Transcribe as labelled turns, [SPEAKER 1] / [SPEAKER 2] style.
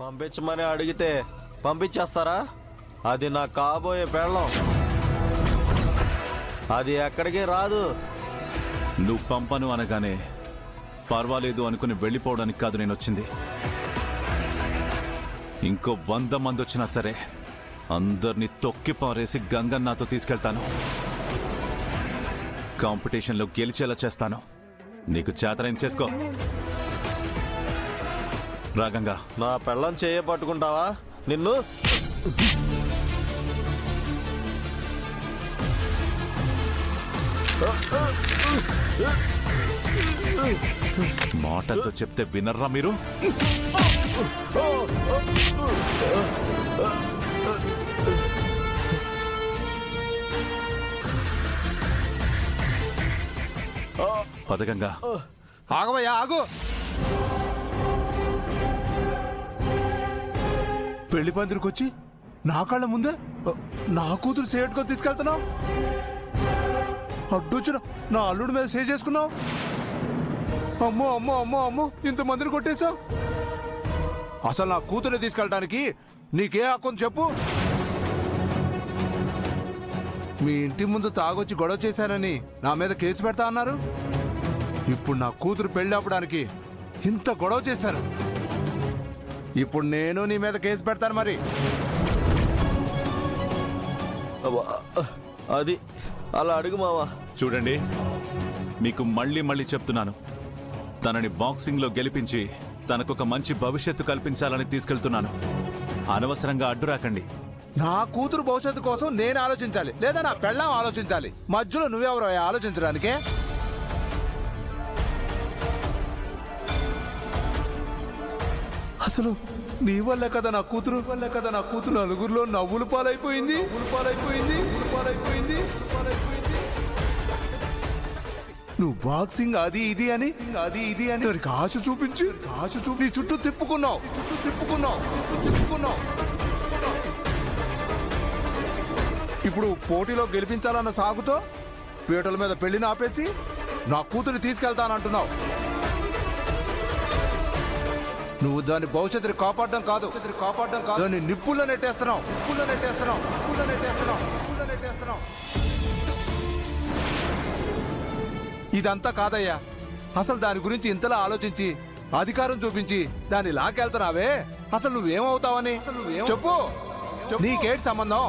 [SPEAKER 1] పంపించమని అడిగితే పంపించేస్తారా? అది నా కాబోయే పెళ్ళం, అది ఎక్కడికి రాదు.
[SPEAKER 2] నువ్వు పంపను అనగానే పర్వాలేదు అనుకుని వెళ్ళిపోవడానికి కాదు నేను వచ్చింది. ఇంకో 100 మంది వచ్చినా సరే అందరినీ తొక్కి పారేసి గంగన్నాతో తీసుకెళ్తాను. కాంపిటీషన్లో గెలిచేలా చేస్తాను. నీకు చేతనేం చేసుకో. రాగంగా
[SPEAKER 1] నా పెళ్ళం చేయ పట్టుకుంటావా? నిన్ను
[SPEAKER 2] మాటలతో చెప్తే వినర్రా మీరు? పదగంగా
[SPEAKER 3] ఆగవయ్యా, ఆగు. పెళ్లి పందిరికొచ్చి నా కళ్ళ ముందే నా కూతురు సేటుకొని తీసుకెళ్తున్నావు. అడ్డొచ్చిన నా అల్లుడి మీద సేవ్ చేసుకున్నావు. అమ్మో అమ్మో అమ్మో అమ్మో, ఇంతమందిని కొట్టేశావు. అసలు నా కూతుర్ని తీసుకెళ్ళడానికి నీకే హక్కు చెప్పు. మీ ఇంటి ముందు తాగొచ్చి గొడవ చేశానని నా మీద కేసు పెడతా అన్నారు. ఇప్పుడు నా కూతురు పెళ్లి ఆపడానికి ఇంత గొడవ చేశాను. ఇప్పుడు నేను నీ మీద కేసు పెడతాను. మరి
[SPEAKER 1] అది అలా అడుగు మావా.
[SPEAKER 2] చూడండి, మీకు మళ్ళీ చెప్తున్నాను, తనని బాక్సింగ్ లో గెలిపించి తనకొక మంచి భవిష్యత్తు కల్పించాలని తీసుకెళ్తున్నాను. అనవసరంగా అడ్డు రాకండి.
[SPEAKER 3] నా కూతురు భవిష్యత్తు కోసం నేను ఆలోచించాలి, లేదా నా పెళ్ళాం ఆలోచించాలి. మధ్యలో నువ్వెవరో ఆలోచించడానికే? అసలు నీ వల్ల కదా నా కూతురు నలుగురిలో నవ్వులు పాలైపోయింది. నువ్వు బాక్సింగ్ అది ఇది అని దానికి ఆశ చూపించి నీ చుట్టూ తిప్పుకున్నావు. ఇప్పుడు పోటీలో గెలిపించాలన్న సాగుతో పీటల మీద పెళ్లిని ఆపేసి నా కూతురు తీసుకెళ్తానంటున్నావు. నువ్వు దాని భవిష్యత్తుని కాపాడడం కాదు, దాన్ని నిప్పుల్లో నెట్టేస్తున్నావు. ఇదంతా కాదయ్యా. అసలు దాని గురించి ఇంతలా ఆలోచించి అధికారం చూపించి దాన్ని లాకెళ్తున్నావే, అసలు నువ్వేమవుతావని చెప్పు. నీకేటి సంబంధం?